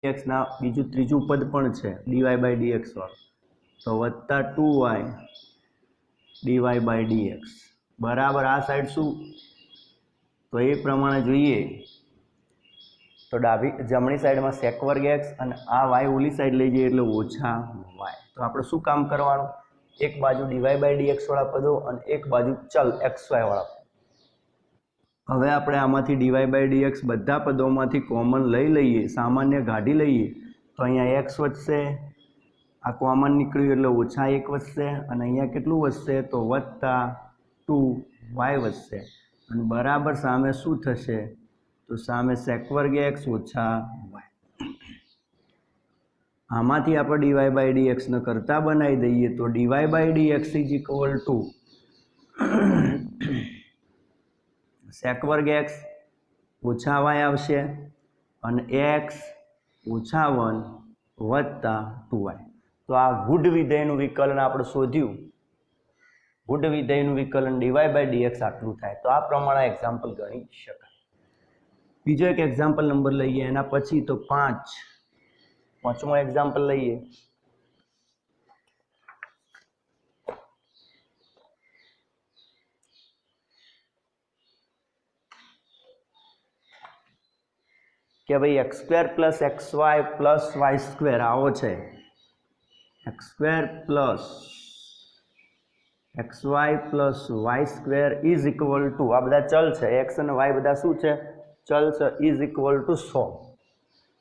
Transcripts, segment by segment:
X ना बीजू त्रीजू पद पण छे dy बाय dx वाळो तो वत्ता 2y dy बाय dx बराबर आ साइड शू तो ये प्रमाणे जोईए तो डाबी जमणी साइड में sec वर्ग x और आ y ओली साइड लई जईए एटले ओछा y। तो आपणे शुं काम करवानुं, एक बाजू dy बाय dx वाळा पदो और एक बाजू चल xy वाळा। हवे आपणे आमांथी dy बाय dx बधा पदोमांथी कॉमन लई लईए, सामान्य काढी लईए तो अहींया x वधशे, आ कॉमन निकळ्युं एटले ओछा 1 वधशे अने अहींया केटलुं वधशे तो वत्ता 2y वधशे अने बराबर सामे शुं थशे तो सामे sec वर्ग x ओछा y। आमांथी આપણે dy बाय dx ने करता बनावी दઈએ तो dy by dx is equal to sec वर्ग x ओछा y आवशे अने x ओछा 1 वत्ता 2y। तो आ गुड विधेयनुं विकलन આપણે શોધ્યું। गुड विधेयनुं विकलन dy बाय dx आटલું થાય। तो आ प्रमाणे एक्जाम्पल गणी शकाय। बीजो एक एक्जाम्पल नंबर लईए एना पछी तो पांचमो एक्जाम्पल लईए। कि भाई x² plus xy plus y² आवो छे x² plus xy plus y² is equal to आ बधा चल छे x અને y बधा शुं छे चल छे इज इक्वल टू 100।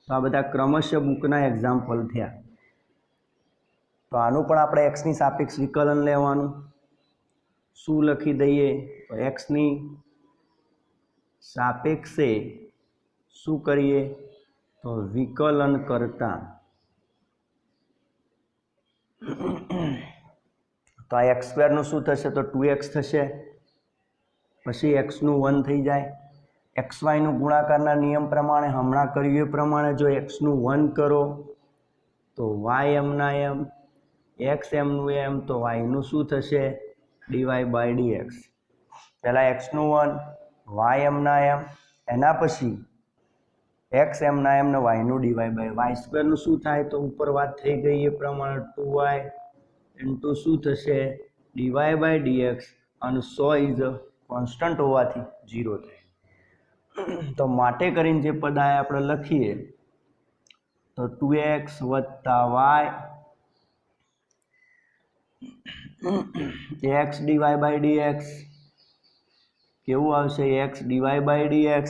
तो आ बधा क्रमशः बुकना एक्जाम्पल थया। तो आनुं पण आपणे x ની સાપેક્ષ વિકલન લેવાનું। શું લખી દઈએ તો x ની સાપેક્ષે શું કરીએ તો વિકલન કરતા तो आ x² નું શું થશે તો 2x થશે, પછી x નું 1 થઈ જાય। xy નું ગુણાકારના નિયમ પ્રમાણે હમણાં કર્યું એ પ્રમાણે જો x નું 1 કરો તો y m ના m, x m નું m તો y નું શું થશે dy બાય dx। પહેલા x નું 1 y m ના m એના પછી x m ના m ને y નું dy બાય y² નું શું થાય તો ઉપર વાત થઈ ગઈ એ પ્રમાણે 2y ઇન્ટુ શું થશે dy બાય dx અને 100 ઇઝ કોન્સ્ટન્ટ હોવાથી 0 થાય। तो माटे करीने जे पद आए आपणे लखीए तो 2x वत्ता y x dy by dx केवुं आवशे x dy बाय dx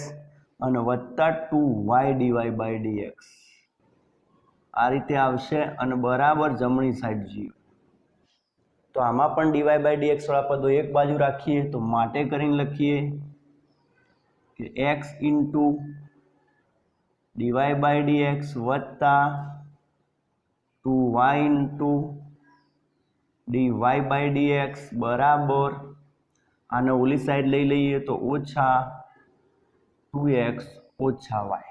અને વત્તા 2y dy બાય dx આ રીતે આવશે અને બરાબર જમણી સાઈડ જીરો। તો આમાં પણ dy બાય dx વાળા પદો એક બાજુ રાખીએ તો માટે કરીને લખીએ કે x into dy by dx વત્તા 2y into dy by dx બરાબર આને ઓલી સાઈડ લઈ લઈએ તો ઓછા 2x ઓછા y।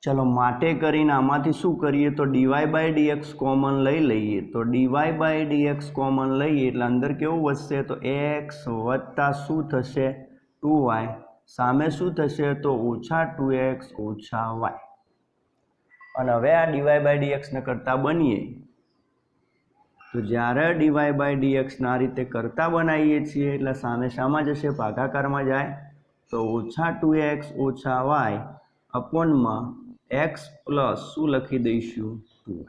चलो माटे करीने आमांथी शुं करीए तो dy बाय dx कॉमन लई लईए तो dy बाय dx कॉमन लईए એટલે અંદર કેવું વધશે તો x વત્તા શું થશે 2y સામે શું થશે તો ઓછા 2x ઓછા y। અને હવે આ dy બાય dx ને કરતા બનીએ તો જ્યારે dy બાય dx ના રીતે કરતા બનાવીએ છીએ એટલે સામે શામાં જશે ભાગાકારમાં જાય તો ઓછા 2x ઓછા y અપોનમાં x પ્લસ શું લખી દઈશું 2y।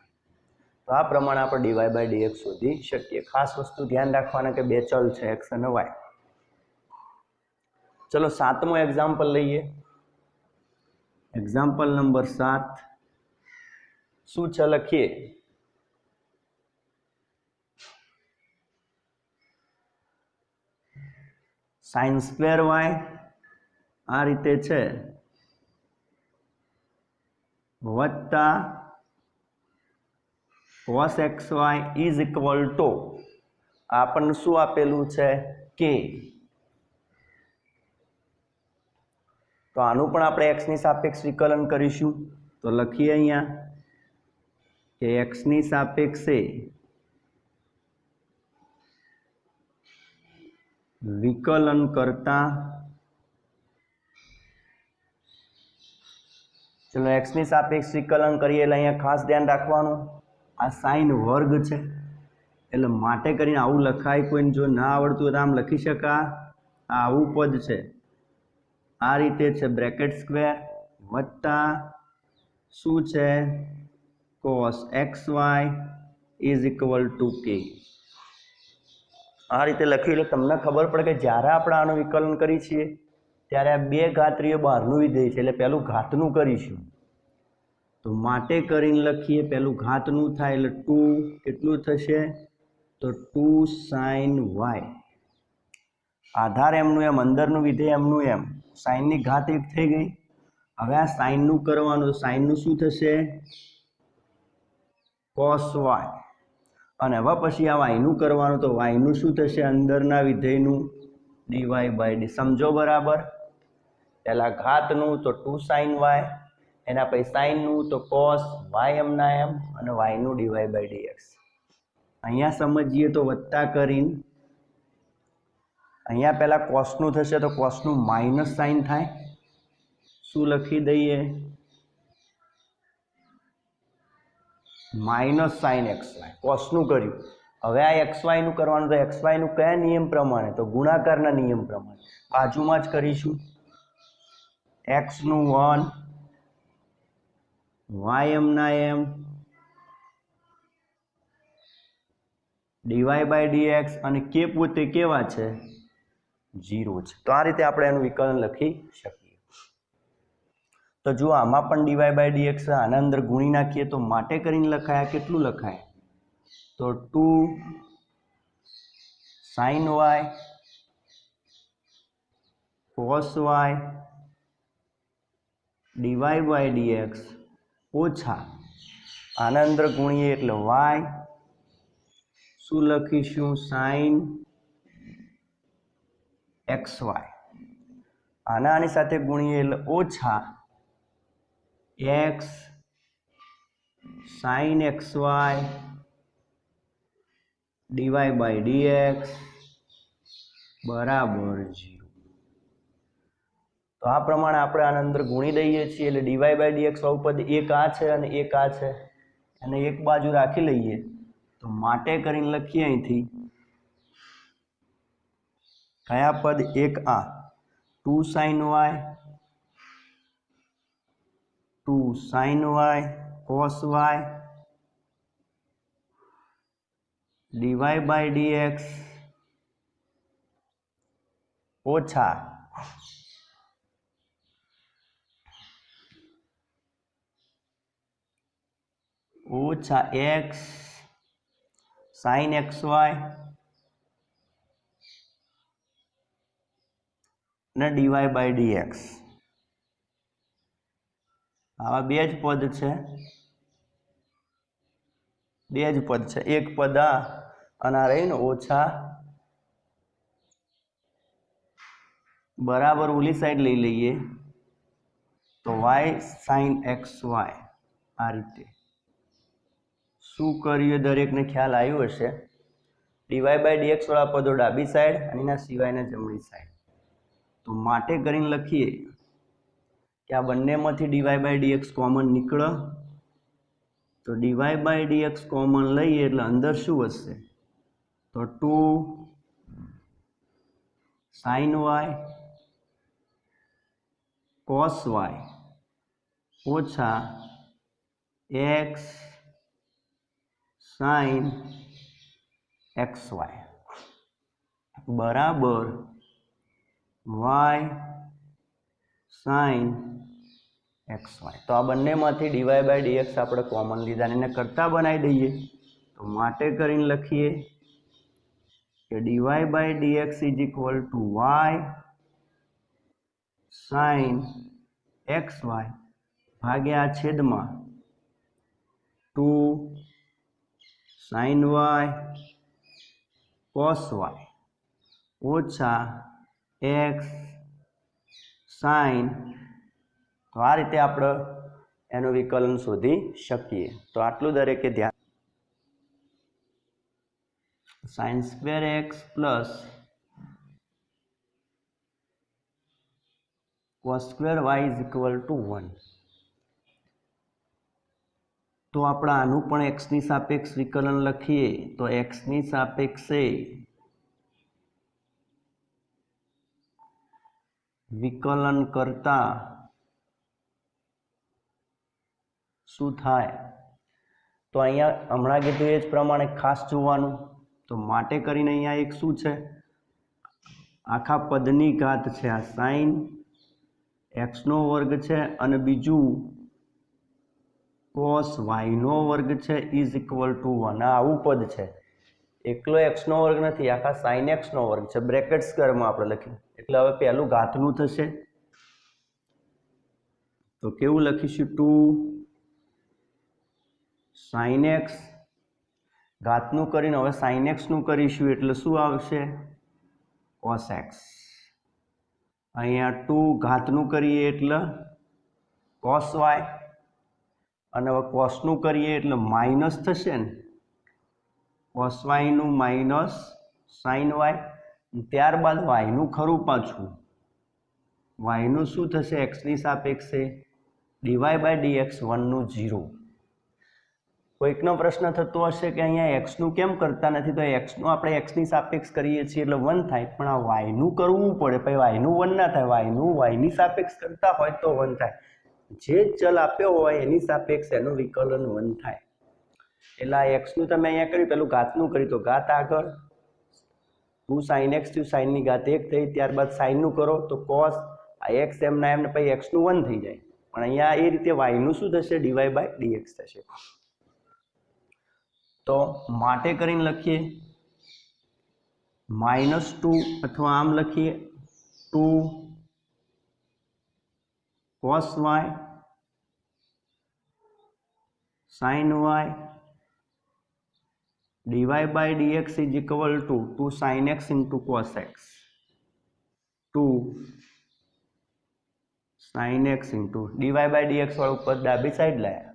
તો આ પ્રમાણે આપણે dy બાય dx શોધી શકીએ। ખાસ વસ્તુ ધ્યાન રાખવાના કે બે ચલ છે x અને y। चलो सातमो एग्जाम्पल लईए। एग्जाम्पल नंबर 7 शू छे लखीए sin स्क्वेर y आ रीते छे वत्ता cos xy is equal to आपने शू आपेलू छे k। तो आनु पण आपणे x ની સાપેક્ષ વિકલન કરીશું तो लखीए अहींया કે x ની સાપેક્ષે વિકલન કરતા ચલો x ની સાપેક્ષ વિકલન કરીએ એટલે અહીંયા ખાસ ધ્યાન રાખવાનું આ સાઈન વર્ગ છે એટલે માટે કરીને આવું લખાય. કોઈને જો ના આવડતું હોય તો આમ લખી શકા. આ આવું પદ છે આ રીતે છે બ્રેકેટ સ્ક્વેર વત્તા શું છે cos xy is equal two k. આ રીતે લખી એટલે તમને ખબર પડે કે જ્યારે આપણે આનું વિકલન કરીએ છીએ ત્યારે આ બે ઘાતરીય બહારનું વિધેય છે એટલે પહેલું ઘાતનું કરીશું. તો માટે કરીને લખીએ પહેલું ઘાતનું થાય એટલે 2 કેટલું થશે તો 2 sin y. આધાર એમનું એમ અંદરનું વિધેય એમનું એમ સાઈનની ઘાત એક થઈ ગઈ. હવે આ સાઈનનું કરવાનું સાઈનનું શું થશે cos y અને હવે પછી આ વાયનું કરવાનું તો વાયનું શું થશે અંદરના વિધેયનું dy/d. સમજો બરાબર. પહેલા ઘાતનું તો 2 sin y એના પછી સાઈનનું તો cos y એમના એમ અને વાયનું dy/dx. અહીંયા સમજીએ તો વત્તા કરીને અહીંયા પહેલા કોસનું થશે તો કોસનું માઇનસ સાઈન થાય. શું લખી દઈએ માઇનસ સાઈન xy કોસનું કર્યું. હવે આ xy નું કરવાનું તો xy નું કયા નિયમ પ્રમાણે તો ગુણાકારના નિયમ પ્રમાણે બાજુમાં જ કરીશું. x નું 1 y એમના એમ dy/dx અને k પોતે કેવા છે 0 છે. તો આ રીતે આપણે એનું વિકલન લખી શકીએ. તો જો આમાં પણ dy/dx આના અંદર ગુણી નાખીએ તો માટે કરીને લખાય કેટલું લખાય તો 2 sin y cos y dy/dx ઓછા આના અંદર ગુણીએ એટલે y શું લખીશું sin xy આની સાથે ગુણીએ એટલે ઓછા x sin xy dy/dx બરાબર 0. તો આ પ્રમાણે આપણે આના અંદર ગુણી દઈએ છીએ એટલે dy/dx વાળું પદ એક આ છે અને એક આ છે અને એક બાજુ રાખી લઈએ તો માટે કરીને લખીએ અહીંથી કયા પદ એક આ 2 sin y 2 sin y cos y dy/dx ઓછા x sin xy ને dy/dx. આવા બે જ પદ છે એક પદ આ અને આ રહી ને ઓછા બરાબર ઓલી સાઈડ લઈ લઈએ તો y sin xy. આ રીતે શું કરીએ દરેકને ખ્યાલ આવ્યો હશે. dy/dx વાળા પદો ડાબી સાઈડ અને એના સિવાયના જમણી સાઈડ. તો માટે કરીને લખીએ કે આ બંનેમાંથી dy/dx કોમન નીકળે તો dy/dx કોમન લઈએ એટલે અંદર શું વધશે તો 2 sin y cos y ઓછા x sin xy બરાબર y sin xy. તો આ બંનેમાંથી dy/dx આપણે કોમન લીધા અને એને કરતા બનાવી દઈએ તો માટે કરીને લખીએ કે dy/dx is equal two y sin xy ભાગ્યા છેદમાં 2 sin y cos y ઓછા x sin. તો આ રીતે આપણે એનું વિકલન શોધી શકીએ. તો આટલું દરેકે ધ્યાન. sin² x plus cos square y is equal to 1. તો આપણે આનું પણ એક્સની સાપેક્ષ વિકલન લખીએ તો એક્સની સાપેક્ષે વિકલન કરતા શું થાય? તો અહીંયા હમણાં કીધું એ જ પ્રમાણે ખાસ જોવાનું. તો માટે કરીને અહીંયા એક શું છે, આખા પદની ઘાત છે, આ સાઈન એક્સનો વર્ગ છે અને બીજું કોસ વાયનો વર્ગ છે ઇઝ ઇક્વલ ટુ 1. આવું પદ છે, એકલો એક્સનો વર્ગ નથી, આખા સાઈન એક્સનો વર્ગ છે, બ્રેકેટ સ્ક્વેરમાં આપણે લખ્યું. એટલે હવે પહેલું ઘાતનું થશે તો કેવું લખીશું? 2 સાઈન એક્સ ઘાતનું કરીને હવે સાઈન એક્સનું કરીશું એટલે શું આવશે? Cos x. અહીંયા 2 ઘાતનું કરીએ એટલે કોસ વાય અને હવે કોસનું કરીએ એટલે માઇનસ થશે ને, કોસ વાયનું માઇનસ સાઈન વાય. ત્યારબાદ વાયનું ખરું પાછું, વાયનું શું થશે? એક્સની સાપેક્ષે ડીવાય બાય ડીએક્સ 1નું 0. કોઈકનો પ્રશ્ન થતો હશે કે અહીંયા એક્સનું કેમ કરતા નથી? તો એક્સનું આપણે એક્સની સાપેક્ષ કરીએ છીએ એટલે 1 થાય, પણ આ વાયનું કરવું પડે, પછી વાયનું 1 ના થાય. વાયનું વાયની સાપેક્ષ કરતા હોય તો 1 થાય. જે ચલ આપ્યો હોય એની સાપેક્ષ એનું વિકલન 1 થાય. એટલે આ એક્સનું તમે અહીંયા કર્યું, પેલું ઘાતનું કર્યું તો ઘાત આગળ 2 સાઈન એક્સ થયું, સાઈનની ઘાત 1 થઈ, ત્યારબાદ સાઈનનું કરો તો કોસ, આ એક્સ એમના એમને પછી એક્સનું 1 થઈ જાય. પણ અહીંયા એ રીતે વાયનું શું થશે? ડીવાય બાય ડીએક્સ થશે. તો માટે કરીને લખીએ -2 અથવા આમ લખીએ 2 cos y sin y dy by dx is equal to 2 sin x into cos x. 2 sin x into dy by dx વાળું પદ ડાબી સાઈડ લાયા.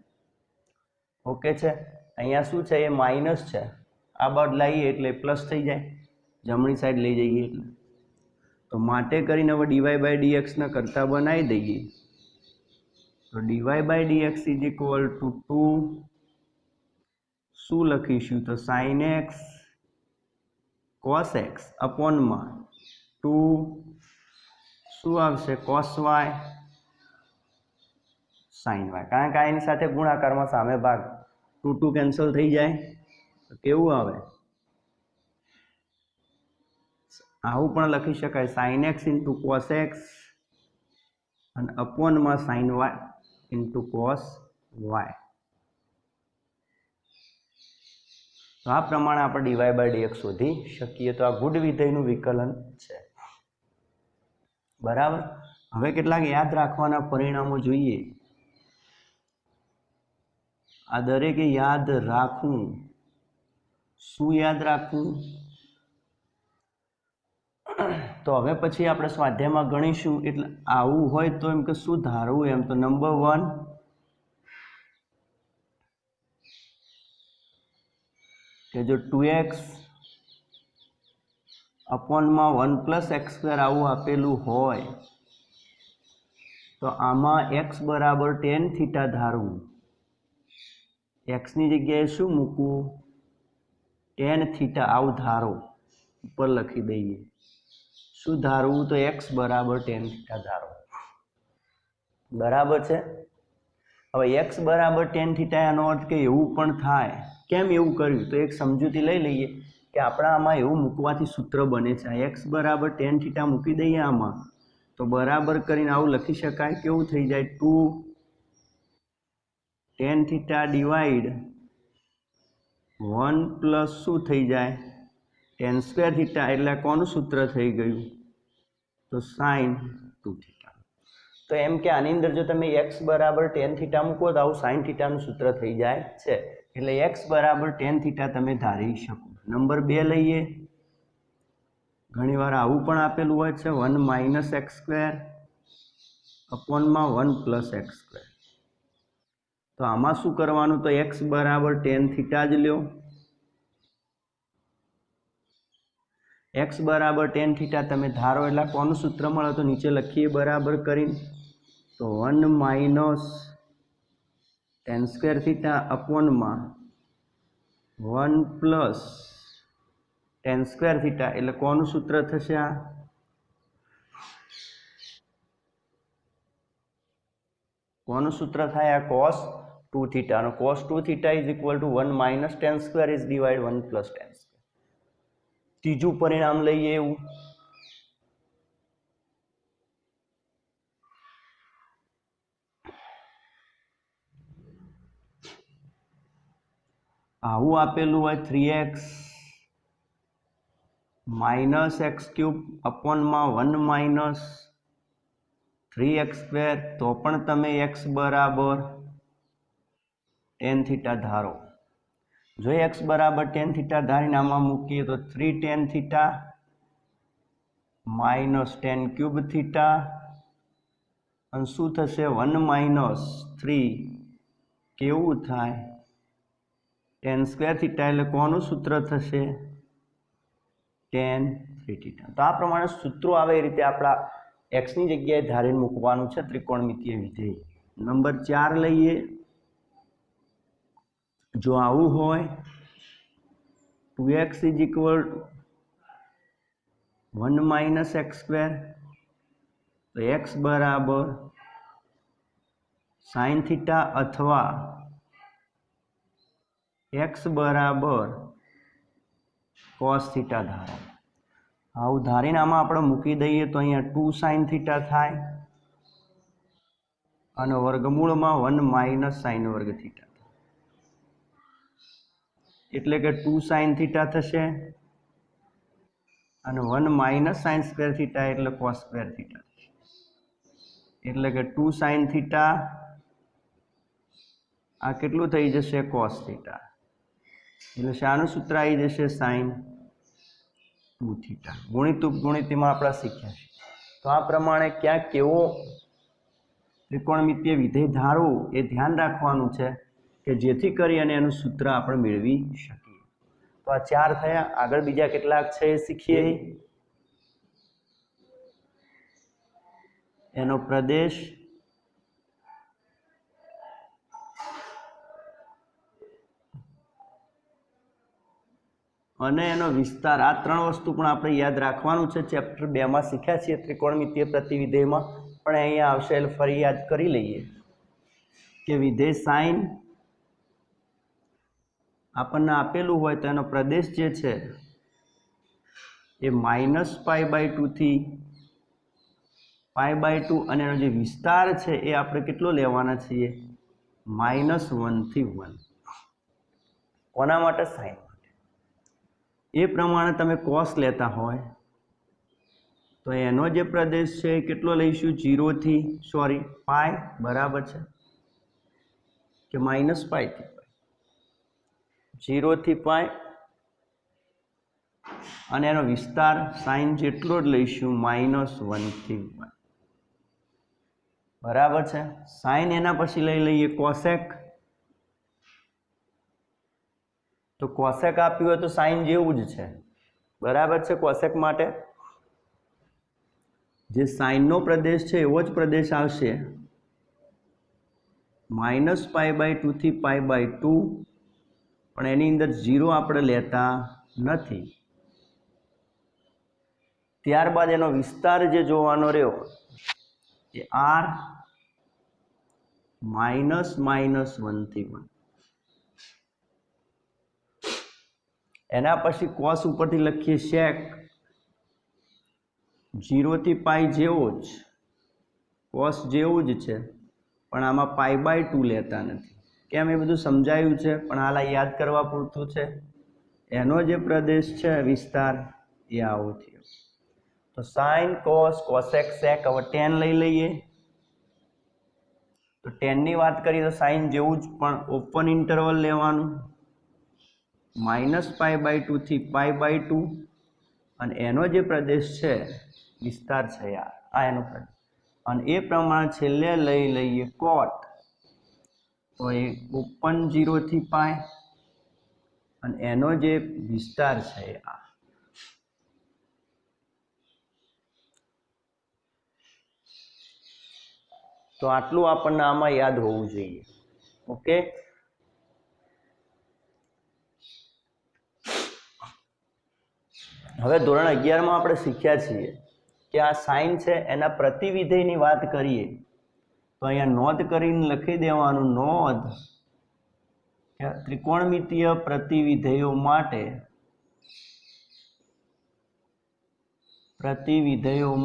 ઓકે છે. અહીંયા શું છે? એ માઇનસ છે, આ બાદ લાવીએ એટલે પ્લસ થઈ જાય, જમણી સાઈડ લઈ જઈએ એટલે. તો માટે કરીને હવે ડીવાય બાય ડીએક્સના કરતા બનાવી દઈએ તો d y by d x is equal to 2 શું લખીશું? તો સાઈન એક્સ કોસ એક્સ અપોનમાં 2 શું આવશે? Cos y sine y. કારણ કે એની સાથે ગુણાકારમાં સામે ભાગ 2 2 કેન્સલ થઈ જાય તો કેવું આવે? આવું પણ લખી શકાય, sine x into cos x અને અપોનમાં sine y into cos y. તો આ પ્રમાણે આપણે ડીવાય બાય ડીએક્સ શોધી શકીએ. તો આ ગુડ વિધેયનું વિકલન છે. બરાબર. હવે કેટલાક યાદ રાખવાના પરિણામો જોઈએ. આ દરેકે યાદ રાખવું. શું યાદ રાખવું? તો હવે પછી આપણે સ્વાધ્યાયમાં ગણીશું. એટલે આવું હોય તો એમ કે શું ધારવું? એમ તો નંબર 1 કે જો 2x અપોનમાં 1 પ્લસ એક્સ સ્ક્વેર આવું આપેલું હોય તો આમાં x બરાબર tan થીટા ધારવું. એક્સની જગ્યાએ શું મૂકવું? tan થીટા આવું ધારો. ઉપર લખી દઈએ. શું ધારવું? તો x બરાબર tan થીટા ધારો. બરાબર છે. હવે x બરાબર tan થીટા એનો અર્થ કે એવું પણ થાય. કેમ એવું કર્યું? તો એક સમજૂતી લઈ લઈએ કે આપણા આમાં એવું મૂકવાથી સૂત્ર બને છે. x બરાબર tan થીટા મૂકી દઈએ આમાં તો બરાબર કરીને આવું લખી શકાય. કેવું થઈ જાય? 2 tan થીટા ડિવાઈડ 1 પ્લસ શું થઈ જાય? tan square theta. એટલે કોનું સૂત્ર થઈ ગયું? તો sin 2 થીટા. તો એમ કે આની અંદર જો તમે x બરાબર tan થીટા મૂકો તો આવું sin થીટાનું સૂત્ર થઈ જાય છે. એટલે x બરાબર tan થીટા તમે ધારી શકો. નંબર 2 લઈએ. ઘણીવાર આવું પણ આપેલું હોય છે 1 માઇનસ એક્સ સ્ક્વેર અપોનમાં 1 પ્લસ એક્સ સ્ક્વેર. તો આમાં શું કરવાનું? તો x બરાબર tan થીટા જ લ્યો. एक्स बराबर टेन थीटा तमे धारो एटले कोनु सूत्र मळे तो नीचे लखीए बराबर करीने तो 1 minus tan square theta upon में 1 प्लस टेन स्क्वेर थीटा एटले कोनु सूत्र थशे आ कोनु सूत्र थाय आ cos 2 थीटा नो cos 2 theta is equal to 1 minus tan square is divide 1 plus tan square तीजू परिणाम लईए एवं आवु आपेलू है 3x minus x cube upon में 1 माइनस 3x स्क्वेर तो पण तमे x बराबर टेन थीटा धारो जो x बराबर टेन थीटा धारी आमा मूकीए तो 3 tan theta minus ten cube theta अने शुं थशे 1 माइनस 3 केवुं थाय टेन स्क्वेर थीटा एटले कोनु सूत्र थशे टेन 3 थीटा। तो आ प्रमाणे सूत्रों आवे ए रीते आपड़ा एक्स नी जग्याए धारीने मूकवानुं छे त्रिकोणमितीय विधेय। नंबर 4 लईए जो आवुं होय 2x is equal 1 minus x square तो एक्स बराबर साइन थीटा अथवा एक्स बराबर कॉस थीटा धारो आવું ધારીને આમાં આપણે મૂકી દઈએ તો અહીંયા 2 sin થીટા થાય અને વર્ગમૂળમાં 1 માઇનસ sin વર્ગ થીટા એટલે કે 2 sin થીટા થશે અને 1 માઇનસ sin સ્ક્વેર થીટા એટલે cos સ્ક્વેર થીટા એટલે કે 2 sin થીટા આ કેટલું થઈ જશે cos થીટા એટલે શાનું સૂત્ર આવી જશે sin 2 थीटा गुणित उपगुणित में आप सीख्या तो आ प्रमाणे क्या केवो त्रिकोणमितीय विधेय धारवू ए ध्यान राखवानुं छे के जेथी करी अने एनुं सूत्र आपणे मेळवी शकीए। तो आ 4 थया आगळ बीजा केटलाक छे ए शीखीए। एनो प्रदेश અને એનો વિસ્તાર આ ત્રણ વસ્તુ પણ આપણે યાદ રાખવાનું છે ચેપ્ટર 2 માં શીખ્યા છીએ ત્રિકોણમિતીય પ્રતિવિધેયમાં પણ અહીંયા આવશે એટલે ફરી યાદ કરી લઈએ કે વિધેય sin આપણને આપેલું હોય તો એનો પ્રદેશ જે છે એ -π/2 થી π/2 અને એનો જે વિસ્તાર છે એ આપણે કેટલો લેવાના છીએ -1 થી 1 કોના માટે sin ए प्रमाणे तमे cos लेता होय तो एनो जे प्रदेश है केटलो लईशुं 0 थी सॉरी पाई बराबर है कि -π थी 0 थी पाई अने एनो विस्तार sin जेटलो ज लईशुं -1 थी 1 बराबर है। sin एना पछी लई लईए cosec तो कोसेक आप्युं होय तो साइन जेवुं ज छे बराबर है। कोसेक माटे जे साइन नो प्रदेश है एवो ज प्रदेश आवशे -π/2 थी π/2 पण एनी अंदर 0 आपणे लेता नथी त्यारबाद एनो विस्तार जे जोवानो रह्यो ए r -1 थी 1 एना पछी cos उपरथी लखीए sec 0 थी पाई जेवो ज cos जेवुं ज छे पण आमां π/2 लेता नथी केम ए बधुं समजायुं छे पण हाल याद करवा पूरतुं छे। एनो जे प्रदेश छे विस्तार ए आवो थयो तो sin cos cosec sec हवे tan लई लईए तो tan नी वात करीए तो sin जेवुं ज पण ओपन इंटरवल लेवानुं -π/2 थी π/2 અને એનો જે પ્રદેશ છે વિસ્તાર છે આ એનો પ્રદેશ અને એ પ્રમાણે છેલ્લે લઈ લઈએ cot તો એ ઓપન 0 થી પાઈ અને એનો જે વિસ્તાર છે આ તો આટલું આપણને આમાં યાદ હોવું જોઈએ. ઓકે, હવે ધોરણ 11 માં આપણે શીખ્યા છીએ કે આ સાઇન છે એના પ્રતિવિધેયની વાત કરીએ તો અહીંયા નોંધ કરીને લખી દેવાનું, નોંધ કે ત્રિકોણમિતીય પ્રતિવિધેયો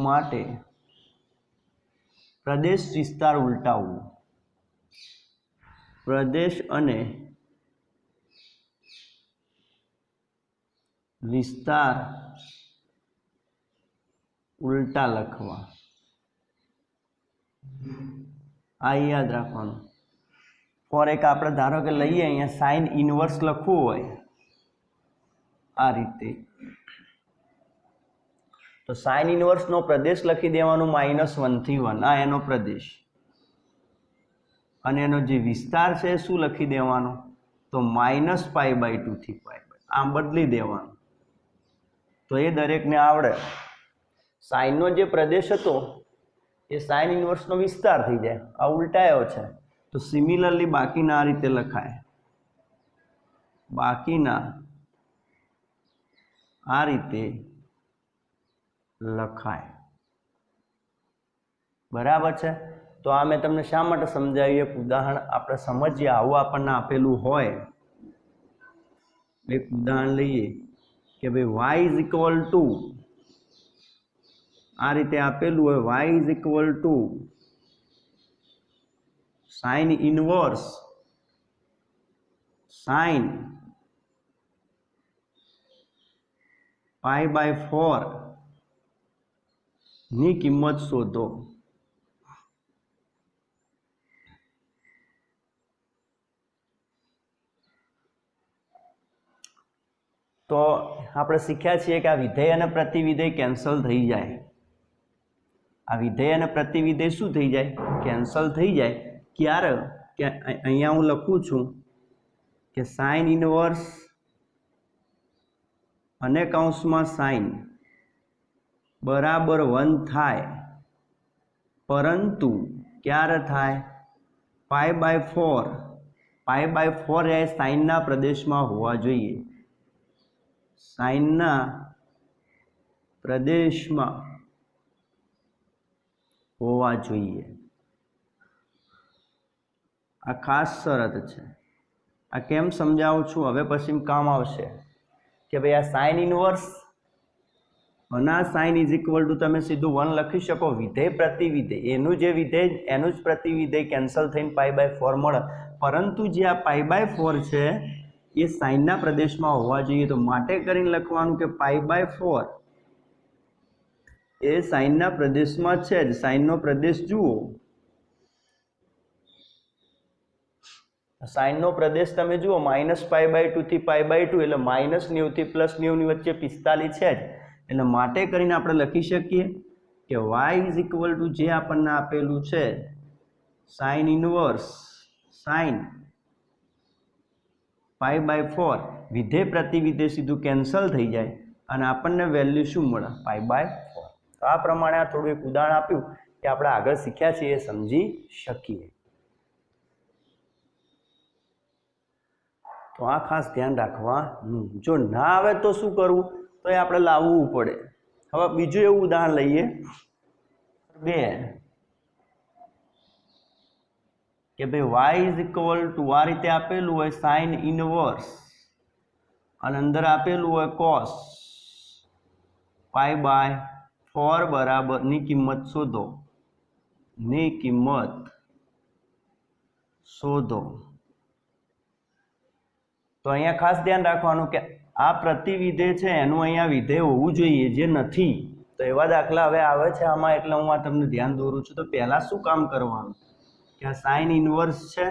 માટે પ્રદેશ વિસ્તાર ઉલટાવવું. પ્રદેશ અને વિસ્તાર ઉલટા લખવા. આ યાદ રાખવાનું. ફોર એક આપણે ધારો કે લઈએ અહીંયા સાઇન ઇનવર્સ લખવું હોય આ રીતે, તો સાઇન ઇનવર્સનો પ્રદેશ લખી દેવાનું -1 થી 1, આ એનો પ્રદેશ, અને એનો જે વિસ્તાર છે શું લખી દેવાનો, તો -π/2 થી π. આમ બદલી દેવાનું. તો એ દરેકને આવડે. સાઇનનો જે પ્રદેશ હતો એ સાઇન ઇનવર્સનો વિસ્તાર થઈ જાય. આ ઉલટાયો છે તો સિમિલરલી બાકીના આ રીતે લખાય, બાકીના આ રીતે લખાય. બરાબર છે. તો આ મેં તમને શા માટે સમજાવ્યું, એક ઉદાહરણ આપણે સમજીએ. આવું આપણને આપેલું હોય, એક ઉદાહરણ લઈએ કે ભાઈ y = આ રીતે આપેલું હોય, y = સાઇન ઇનવર્સ સાઇન π/4 ની કિંમત શોધો. તો આપણે શીખ્યા છીએ કે આ વિધેય અને પ્રતિવિધેય કેન્સલ થઈ જાય. આ વિધેય અને પ્રતિવિધેય શું થઈ જાય, કેન્સલ થઈ જાય. ક્યારે કે અહીંયા હું લખું છું કે સાઇન ઇનવર્સ અને કૌંસમાં સાઇન બરાબર 1 થાય, પરંતુ ક્યારે થાય, π/4 એ સાઇનના પ્રદેશમાં હોવા જોઈએ. સાઇનના પ્રદેશમાં હોવા જોઈએ. આ ખાસ શરત છે. આ કેમ સમજાવું છું, હવે પછી કામ આવશે કે ભાઈ આ સાઇન ઇનવર્સ અને સાઇન = તમે સીધું 1 લખી શકો. વિધેય પ્રતિવિધેય એનું જે વિધેય એનું જ પ્રતિવિધેય કેન્સલ થઈને π/4 મળે, પરંતુ જે આ π/4 છે એ સાઇનના પ્રદેશમાં હોવા જોઈએ. તો માટે કરીને લખવાનું કે π/4 એ સાઇનના પ્રદેશમાં છે જ. સાઇનનો પ્રદેશ જુઓ, સાઇનનો પ્રદેશ તમે જુઓ, -π/2 થી π/2 એટલે -90 થી +90 ની વચ્ચે 45 છે જ. એટલે માટે કરીને આપણે લખી શકીએ કે y = જે આપણને આપેલું છે સાઇન ઇનવર્સ સાઇન π/4, વિધેય પ્રતિવિધેય સીધું કેન્સલ થઈ જાય અને આપણને વેલ્યુ શું મળે, π/4. તો આ પ્રમાણે આ થોડું એક ઉદાહરણ આપ્યું કે આપણે આગળ શીખ્યા છીએ એ સમજી શકીએ. તો આ ખાસ ધ્યાન રાખવાનું. જો ના આવે તો શું કરવું, તો એ આપણે લાવવું પડે. હવે બીજું એવું ઉદાહરણ લઈએ 2 કે ભાઈ y = આ રીતે આપેલું હોય સાઇન ઇનવર્સ અને અંદર આપેલું હોય cos π/4 બરાબર ની કિંમત શોધો, ની કિંમત શોધો. તો અહીંયા ખાસ ધ્યાન રાખવાનું કે આ પ્રતિવિધેય છે એનું અહીંયા વિધેય હોવું જોઈએ, જે નથી. તો એવા દાખલા હવે આવે છે આમાં, એટલે હું આ તમને ધ્યાન દોરું છું. તો પહેલા શું કામ કરવાનું કે આ સાઇન ઇનવર્સ છે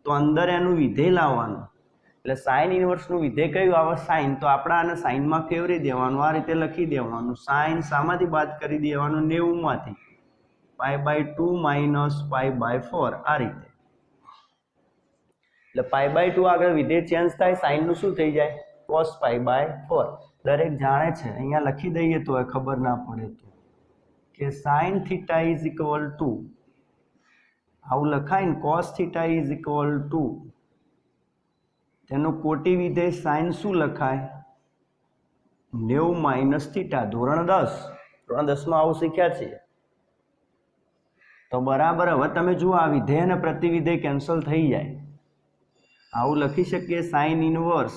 તો અંદર એનું વિધેય લાવવાનું. એટલે સાઇન ઇનવર્સનું વિધેય કયું આવે, સાઇન. તો આપણે આને સાઇનમાં ફેરવી દેવાનું, આ રીતે લખી દેવાનું. સાઇન શામાંથી બાદ કરી દેવાનું, 90 માંથી, π/2 - π/4 આ રીતે. એટલે π/2 આગળ વિધેય ચેન્જ થાય, સાઇનનું શું થઈ જાય, cos π/4. દરેક જાણે છે, અહીંયા લખી દઈએ તો ખબર ના પડે તો કે sine theta is equal two આવું લખાય ને cos theta is equal two તેનું કોટી વિધેય સાઇન શું લખાય 90 માઇનસ થીટા. ધોરણ 10માં આવું શીખ્યા છીએ. તો બરાબર હવે તમે જુઓ આ વિધેય અને પ્રતિવિધેય કેન્સલ થઈ જાય. આવું લખી શકીએ સાઇન ઇનવર્સ.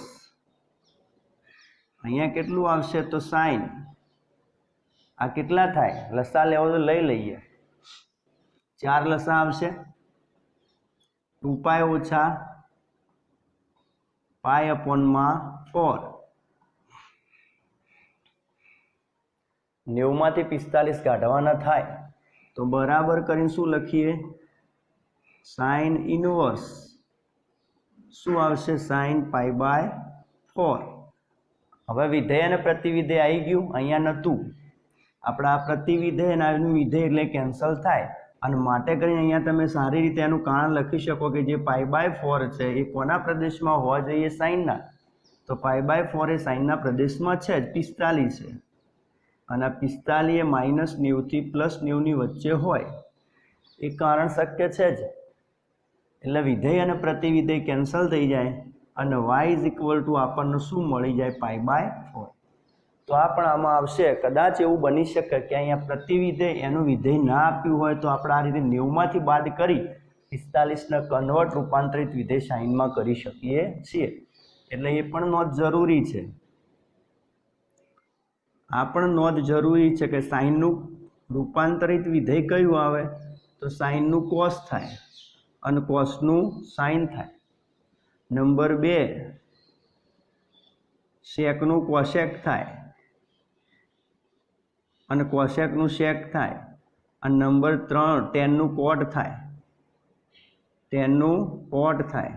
અહીંયા કેટલું આવશે તો સાઇન આ કેટલા થાય લસા લેવો તો લઈ લઈએ 4 લસા આવશે 2 પાઈ ઓછા પાઈ અપોનમાં 4. 90 માંથી 45 કાઢવાના થાય તો બરાબર કરીને શું લખીએ સાઇન ઇનવર્સ શું આવશે સાઇન પાઈ બાય 4. હવે વિધેય અને પ્રતિવિધેય આવી ગયું અહીંયા નહોતું આપણે આ પ્રતિવિધેય અને આનું વિધેય એટલે કેન્સલ થાય અને માટે કરીને અહીંયા તમે સારી રીતે એનું કારણ લખી શકો કે જે પાઈ બાય 4 છે એ કોના પ્રદેશમાં હોવા જોઈએ સાઇનના. તો પાઈ બાય 4 એ સાઇનના પ્રદેશમાં છે જ 45 છે અને 45 એ -90 થી +90 ની વચ્ચે હોય એ કારણ શક્ય છે જ. એટલે વિધેય અને પ્રતિવિધેય કેન્સલ થઈ જાય અને y ઇઝ ઇક્વલ ટુ આપણને શું મળી જાય પાઈ બાય 4. તો આ પણ આમાં આવશે. કદાચ એવું બની શકે કે અહીંયા પ્રતિવિધેય એનું વિધેય ના આપ્યું હોય તો આપણે આ રીતે 90 માંથી બાદ કરી 45 ને કન્વર્ટ રૂપાંતરિત વિધેય સાઇનમાં કરી શકીએ છીએ. એટલે એ પણ નોંધ જરૂરી છે. આ પણ નોંધ જરૂરી છે કે સાઇનનું રૂપાંતરિત વિધેય કયું આવે તો સાઇનનું કોસ થાય અને કોસનું સાઇન થાય. નંબર 2 સેકનું કોસેક થાય અને કોસેકનું સેક થાય અને નંબર 3 ટેનનું કોટ થાય ટેનનું કોટ થાય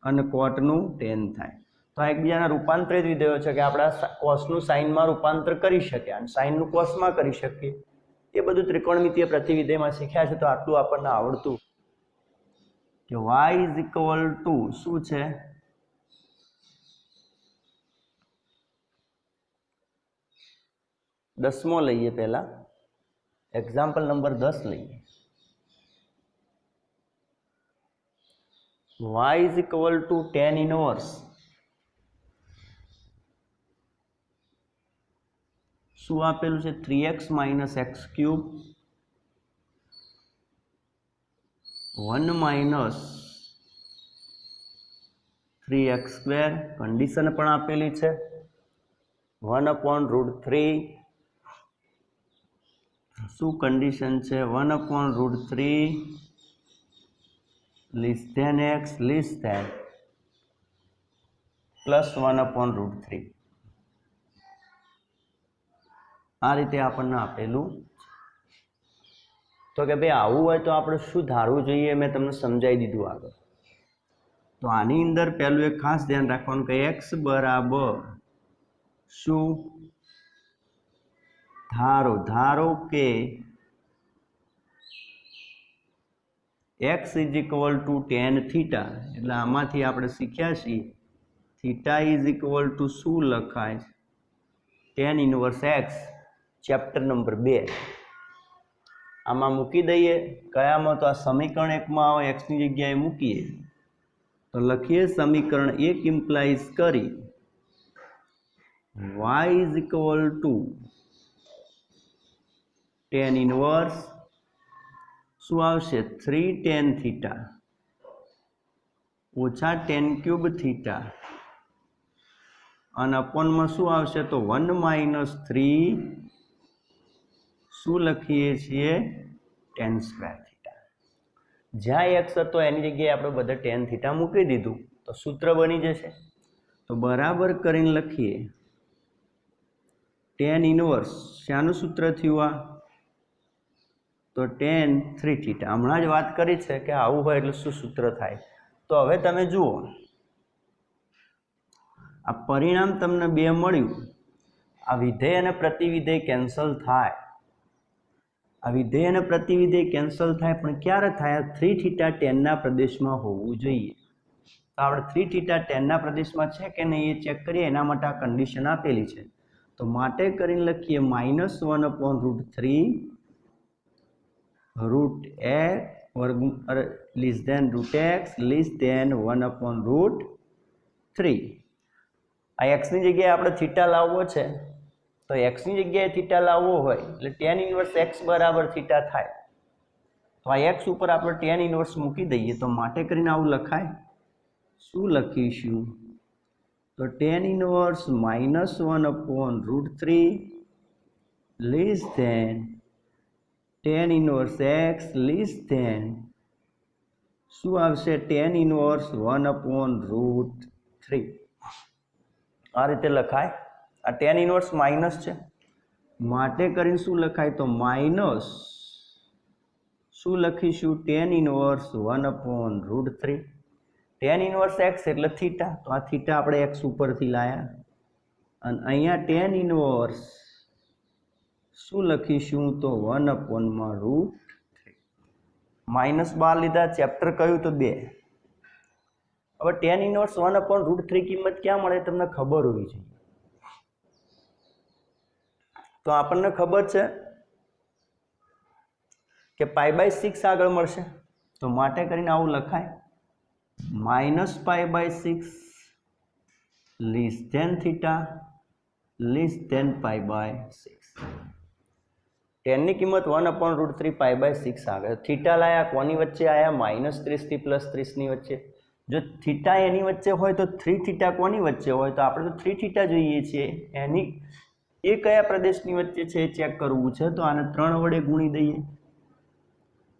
અને કોટનું ટેન થાય. તો આ એકબીજાના રૂપાંતરિત વિધેયો છે કે આપણા કોસનું સાઇનમાં રૂપાંતર કરી શકીએ અને સાઇનનું કોસમાં કરી શકીએ. એ બધું ત્રિકોણમિતીય પ્રતિવિધેયમાં શીખ્યા છે તો આટલું આપણને આવડતું કે y ઇઝ ઇક્વલ ટુ શું છે 10મો લઈએ પહેલા એક્ઝામ્પલ નંબર 10 લઈએ. y is equal two tan inverse શું આપેલું છે 3x - x³ 1 - 3x². કન્ડિશન પણ આપેલી છે 1/√3. શું કન્ડિશન છે 1/√3 x +1/√3. આ રીતે આપણને આપેલું. તો કે ભાઈ આવું હોય તો આપણે શું ધારવું જોઈએ મેં તમને સમજાવી દીધું આગળ. તો આની અંદર પહેલું એક ખાસ ધ્યાન રાખવાનું કે x બરાબર શું ધારો કે x is equal two tan theta. એટલે આમાંથી આપણે શીખ્યા છીએ થીટા ઇઝ ઇક્વલ ટુ શું લખાય tan inverse x. Chapter number 2 આમાં મૂકી દઈએ કયામાં તો આ સમીકરણ 1માં આવે x ની જગ્યાએ મૂકીએ તો લખીએ સમીકરણ 1 ઇમ્પ્લાઇઝ કરી y is equal two tan inverse શું આવશે 3 tan થીટા ઓછા tan³ થીટા અને અપોનમાં શું આવશે તો 1 - 3 શું લખીએ છીએ tan² થીટા. જ્યાં x હતો એની જગ્યાએ આપણે બધા tan થીટા મૂકી દીધું તો સૂત્ર બની જશે. તો બરાબર કરીને લખીએ tan ઇનવર્સ શાનું સૂત્ર થયું આ તો tan 3 થીટા. હમણાં જ વાત કરી છે કે આવું હોય એટલે શું સૂત્ર થાય. તો હવે તમે જુઓ આ પરિણામ તમને 2 મળ્યું. આ વિધેય અને પ્રતિવિધેય કેન્સલ થાય. આ વિધેય અને પ્રતિવિધેય કેન્સલ થાય પણ ક્યારે થાય 3 થીટા ટેનના પ્રદેશમાં હોવું જોઈએ. તો આપણે 3 થીટા ટેનના પ્રદેશમાં છે કે નહીં એ ચેક કરીએ એના માટે આ કન્ડિશન આપેલી છે. तो माटे करीने लखीए -1/√3 less than √x less than 1/√3। आ x ની જગ્યાએ આપણે થીટા લાવવો છે તો x ની જગ્યાએ થીટા લાવવો હોય એટલે tan ઇન્વર્સ x બરાબર થીટા થાય। તો આ x ઉપર આપણે tan ઇન્વર્સ મૂકી દઈએ તો માટે કરીને આવું લખાય। શું લખીશું તો tan inverse -1/√3 less than tan inverse x less than શું આવશે tan ઇન્વર્સ 1/√3। આ રીતે લખાય। આ tan ઇન્વર્સ માઇનસ છે માટે કરીને શું લખાય તો માઇનસ શું લખીશું tan inverse 1/√3। tan inverse x એટલે થીટા તો આ થીટા આપણે x ઉપરથી લાયા અને અહીંયા tan ઇન્વર્સ શું લખીશું તો 1/√3। -12 લીધા ચેપ્ટર કયું તો 2। હવે tan ઇન્વર્સ 1/√3 કિંમત ક્યાં મળે તમને ખબર હોવી જોઈએ। તો આપણને ખબર છે કે π/6 આગળ મળશે તો માટે કરીને આવું લખાય -π/6 less than theta less than π/6। tan ની કિંમત 1/√3 π/6 આગળ થીટા લાયા કોની વચ્ચે આયા -30 થી +30 ની વચ્ચે। જો થીટા એની વચ્ચે હોય તો 3 થીટા કોની વચ્ચે હોય તો આપણે તો 3 થીટા જોઈએ છીએ એની એ કયા પ્રદેશની વચ્ચે છે એ ચેક કરવું છે તો આને 3 વડે ગુણી દઈએ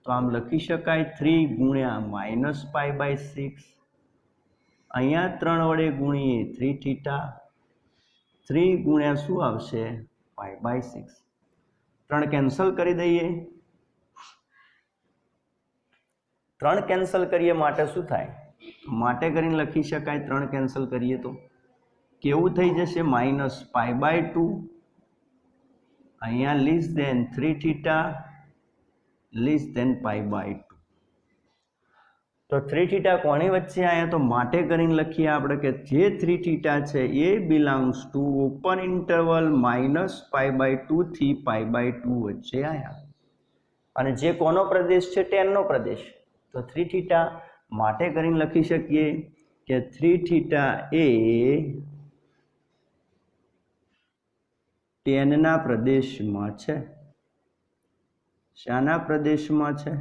તો આમ લખી શકાય 3 ગુણ્યા -π/6 અહીંયા 3 વડે ગુણીએ 3 થીટા 3 ગુણ્યા શું આવશે π/6 3 કેન્સલ કરી દઈએ 3 કેન્સલ કરીએ માટે શું થાય માટે કરીને લખી શકાય 3 કેન્સલ કરીએ તો કેવું થઈ જશે -π/2 અહીંયા less than 3 theta less than π/2 તો 3 થીટા કોની વચ્ચે આયા તો માટે કરીને લખીએ આપણે કે જે 3 થીટા છે એ બિલોંગ્સ ટુ ઓપન ઇન્ટરવલ -π/2 થી π/2 વચ્ચે આયા અને જે કોનો પ્રદેશ છે tan નો પ્રદેશ તો 3 થીટા માટે કરીને લખી શકીએ કે 3 થીટા એ tan ના પ્રદેશમાં છે। શાના પ્રદેશમાં છે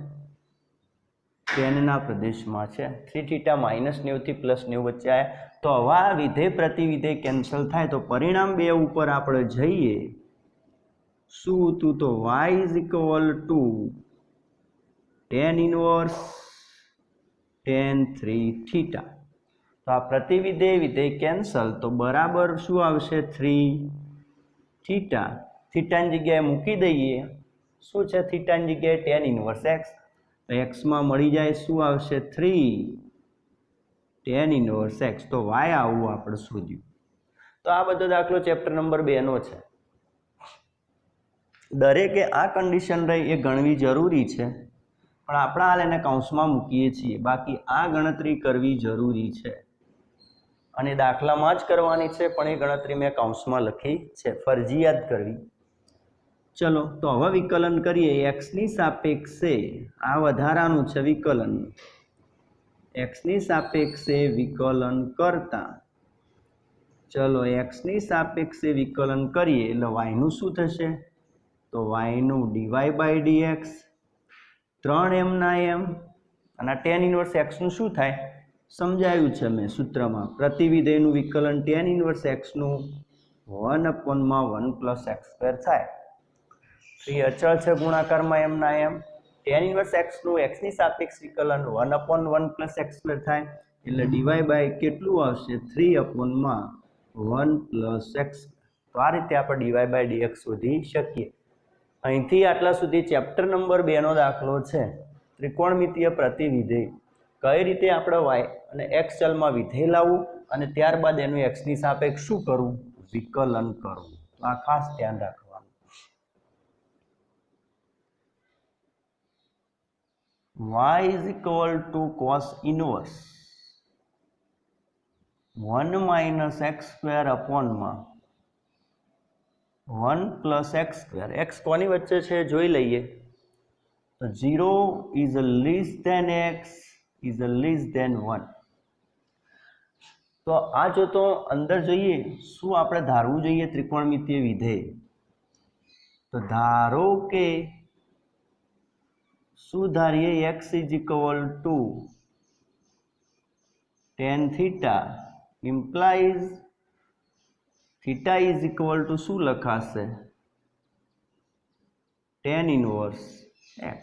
tan ના પ્રદેશમાં છે। 3 થીટા -90 થી +90 વચ્ચે આયા તો હવે આ વિધેય પ્રતિવિધેય કેન્સલ થાય તો પરિણામ 2 ઉપર આપણે જઈએ શું હતું તો y = tan inverse tan 3 theta તો આ પ્રતિવિધેય વિધેય કેન્સલ તો બરાબર શું આવશે 3 થીટા થીટાની જગ્યાએ મૂકી દઈએ શું છે થીટાની જગ્યાએ tan ઇન્વર્સ x તો x માં મળી જાય શું આવશે 3 tan ઇન્વર્સ x તો y આવું આપણે શોધ્યું। તો આ બધો દાખલો ચેપ્ટર નંબર 2 નો છે। દરેકે આ કન્ડિશન રહી એ ગણવી જરૂરી છે પણ આપણે હાલ એને કૌંસમાં મૂકીએ છીએ બાકી આ ગણતરી કરવી જરૂરી છે અને દાખલામાં જ કરવાની છે પણ એ ગણતરી મેં કૌંસમાં લખી છે ફરજિયાત કરવી। ચલો તો હવે વિકલન કરીએ x ની સાપેક્ષે આ વધારાનું છે વિકલન x ની સાપેક્ષે વિકલન કરતા ચલો x ની સાપેક્ષે વિકલન કરીએ એટલે y નું શું થશે તો y નું dy/dx 3m ના m અને tan ઇન્વર્સ x નું શું થાય સમજાયું છે મેં સૂત્રમાં પ્રતિવિધેયનું વિકલન tan ઇન્વર્સ x નું 1/1 + x² થાય। એ અચળ છે ગુણાકારમાં m ના m tan ઇન્વર્સ x નું x ની સાપેક્ષ વિકલન 1/1 + x² થાય એટલે dy બાય કેટલું આવશે 3/1 + x। તો આ રીતે આપણે dy/dx શોધી શકીએ। અહીંથી આટલા સુધી ચેપ્ટર નંબર 2 નો દાખલો છે ત્રિકોણમિતીય પ્રતિવિધેય કઈ રીતે આપણે y અને x ચલમાં વિધેય લાવવું અને ત્યારબાદ એનું x ની સાપેક્ષ શું કરવું વિકલન કરવું તો આ ખાસ ધ્યાન રાખવાનું। y = cos inverse 1 - x² 1 plus x square. X કોની વચ્ચે છે જોઈ લઈએ. તો 0 is less than x is less than 1. તો આ જો તો અંદર જોઈએ શું આપણે ધારવું જોઈએ ત્રિકોણમિતિય વિધેય. તો ધારો કે શું ધારીએ x is equal two tan theta implies theta is equal two શું લખાશે tan ઇનવર્સ x.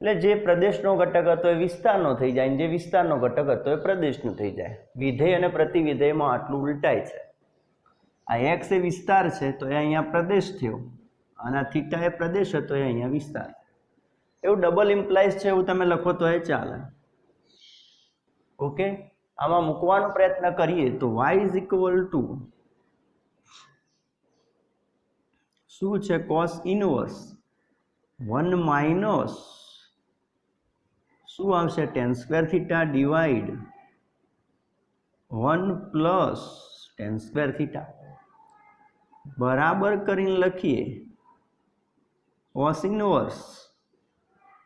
એટલે જે પ્રદેશનો ઘટક હતો એ વિસ્તારનો થઈ જાય, જે વિસ્તારનો ઘટક હતો એ પ્રદેશનો થઈ જાય. વિધેય અને પ્રતિવિધેયમાં આટલું ઉલટાય છે. આ x એ વિસ્તાર છે તો એ અહીંયા પ્રદેશ થયો, અને આ થીટા એ પ્રદેશ હતો એ અહીંયા વિસ્તાર. એવું ડબલ ઇમ્પ્લાઇઝ છે એવું તમે લખો તો એ ચાલે. ઓકે, આમાં મૂકવાનો પ્રયત્ન કરીએ તો y ઇઝ ઇક્વલ ટુ શું છે cos ઇનવર્સ 1 માઇનસ શું આવશે tan square theta divide 1 plus tan square theta બરાબર કરીને લખીએ cos ઇનવર્સ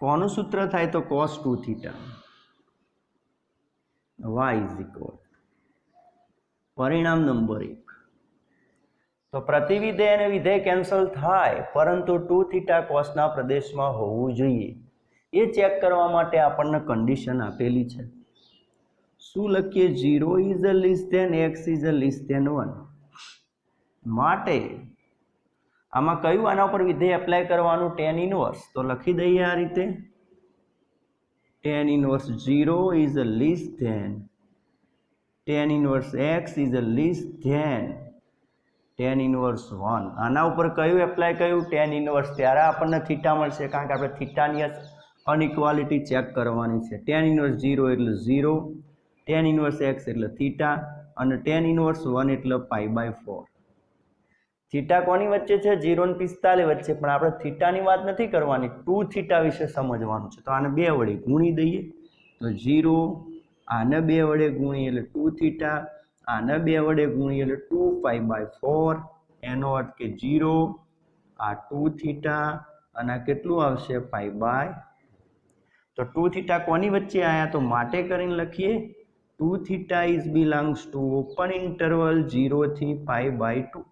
કોનું સૂત્ર થાય તો cos 2 theta y is equal. પરિણામ નંબર 1. તો પ્રતિવિધેય અને વિધેય કેન્સલ થાય પરંતુ 2 થીટા કોસના પ્રદેશમાં હોવું જોઈએ. એ ચેક કરવા માટે આપણને કન્ડિશન આપેલી છે. શું લખીએ 0 is less than x is less than 1. માટે આમાં કયું આના ઉપર વિધેય એપ્લાય કરવાનું tan ઇનવર્સ. તો લખી દઈએ આ રીતે tan inverse 0 is less than tan inverse x is less than tan inverse 1. આના ઉપર કયું એપ્લાય કર્યું tan ઇનવર્સ, ત્યારે આપણને થીટા મળશે કારણ કે આપણે થીટાની અનઇક્વાલિટી ચેક કરવાની છે. tan ઇનવર્સ 0 એટલે 0, tan ઇનવર્સ x એટલે થીટા, અને tan ઇનવર્સ 1 એટલે π/4. થીટા કોની વચ્ચે છે 0 અને 45 વચ્ચે, પણ આપણે થીટાની વાત નથી કરવાની, 2 થીટા વિશે સમજવાનું છે. તો આને 2 વડે ગુણી દઈએ તો 0, આને 2 વડે ગુણીએ એટલે 2 થીટા, આને 2 વડે ગુણીએ એટલે 2π/4. એનો અર્થ કે 0, આ 2 થીટા, અને આ કેટલું આવશે π/. તો 2 થીટા કોની વચ્ચે આયા તો માટે કરીને લખીએ 2 theta is belongs to open interval 0 થી π/2.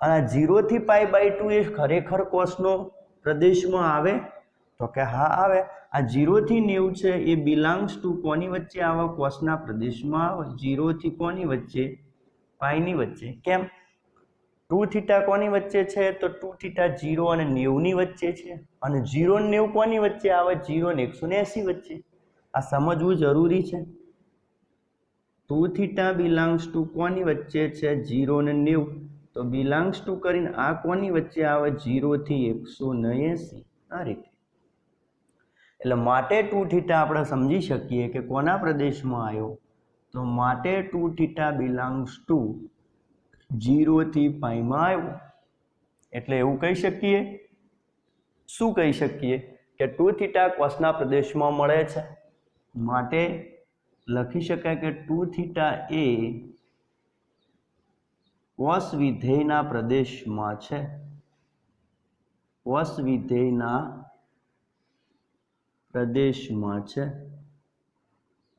અને 0 થી π/2 એ ખરેખર કોસનો પ્રદેશમાં આવે તો કે હા આવે. આ 0 થી 90 છે એ બિલોંગ્સ ટુ કોની વચ્ચે આવે કોસના પ્રદેશમાં આવે. 0 થી કોની વચ્ચે પાઈની વચ્ચે. કેમ 2 થીટા કોની વચ્ચે છે તો 2 થીટા 0 અને 90 ની વચ્ચે છે, અને 0 અને 90 કોની વચ્ચે આવે 0 અને 180 વચ્ચે. આ સમજવું જરૂરી છે. 2 થીટા બિલોંગ્સ ટુ કોની વચ્ચે છે 0 અને 90, તો બિલોંગ્સ ટુ કરીને આ કોની વચ્ચે આવે 0 થી 180. આ રીતે. એટલે માટે 2 થીટા આપણે સમજી શકીએ કે કોના પ્રદેશમાં આવ્યો તો માટે 2 થીટા બિલોંગ્સ ટુ 0 થી પાઈમાં આવ્યો. એટલે એવું કહી શકીએ, શું કહી શકીએ કે 2 થીટા કોસના પ્રદેશમાં મળે છે. માટે લખી શકાય કે 2 થીટા એ કોસ વિધેયના પ્રદેશમાં છે. કોસ વિધેયના પ્રદેશમાં છે,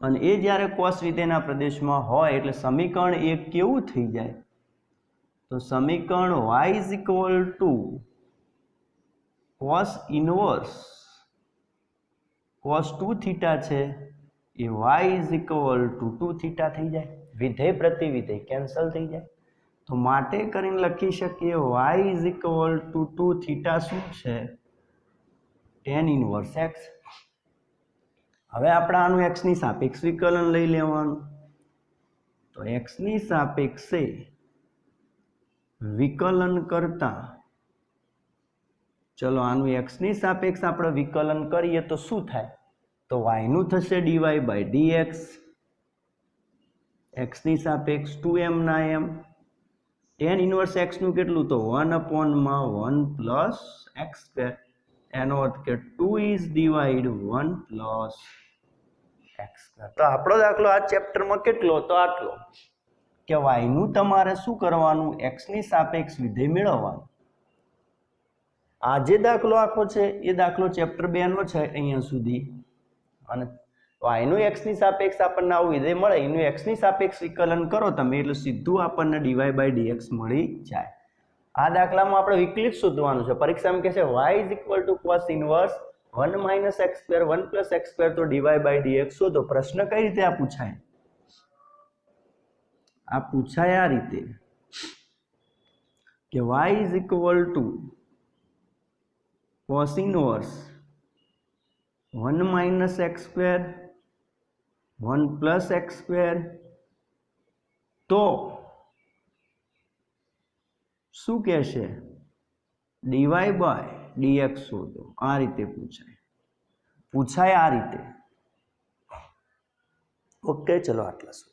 અને એ જ્યારે કોસ વિધેયના પ્રદેશમાં હોય એટલે સમીકરણ એક કેવું થઈ જાય તો સમીકરણ y is equal two cos inverse cos 2 theta છે એ y is equal to 2 theta થઈ જાય. વિધેય પ્રતિવિધેય કેન્સલ થઈ જાય. તો માટે કરીને લખી શકીએ y is equal to 2 theta શું છે tan ઇનવર્સ x. હવે આપણે આનું x ની સાપેક્ષ વિકલન લઈ લેવાનું. તો x ની સાપેક્ષે વિકલન કરતા ચલો આનું x ની સાપેક્ષ આપણે વિકલન કરીએ તો શું થાય તો y નું થશે dy/dx, x ની સાપેક્ષ 2m ના m. tan ઇનવર્સ x નું કેટલું તો 1/1 પ્લસ x². એનો અર્થ કે 2 ઇઝ ડિવાઈડ 1 પ્લસ x². તો આપણો દાખલો આ ચેપ્ટરમાં કેટલો તો આટલો. કે વાયનું તમારે શું કરવાનું, એક્સની સાપેક્ષ વિધેય મેળવવાનું. આ જે દાખલો આખો છે એ દાખલો ચેપ્ટર 2 નો છે અહીંયા સુધી. અને વાયનું એક્સની સાપેક્ષ આપણને આવું વિધેય મળે, એનું એક્સની સાપેક્ષ વિકલન કરો તમે એટલે સીધું આપણને dy/dx મળી જાય. આ દાખલામાં આપણે વિકલિત શોધવાનું છે. પરીક્ષામાં કહે છે y = cos inverse 1 - x², 1 + x², તો dy/dx શોધો. પ્રશ્ન કઈ રીતે આ પૂછાય? આ પૂછાય આ રીતે કે y = cos inverse 1 - x², 1 + x², તો શું કહેશે? dy/dx શોધો. આ રીતે પૂછાય આ રીતે. ઓકે, ચલો આટલા સુધી.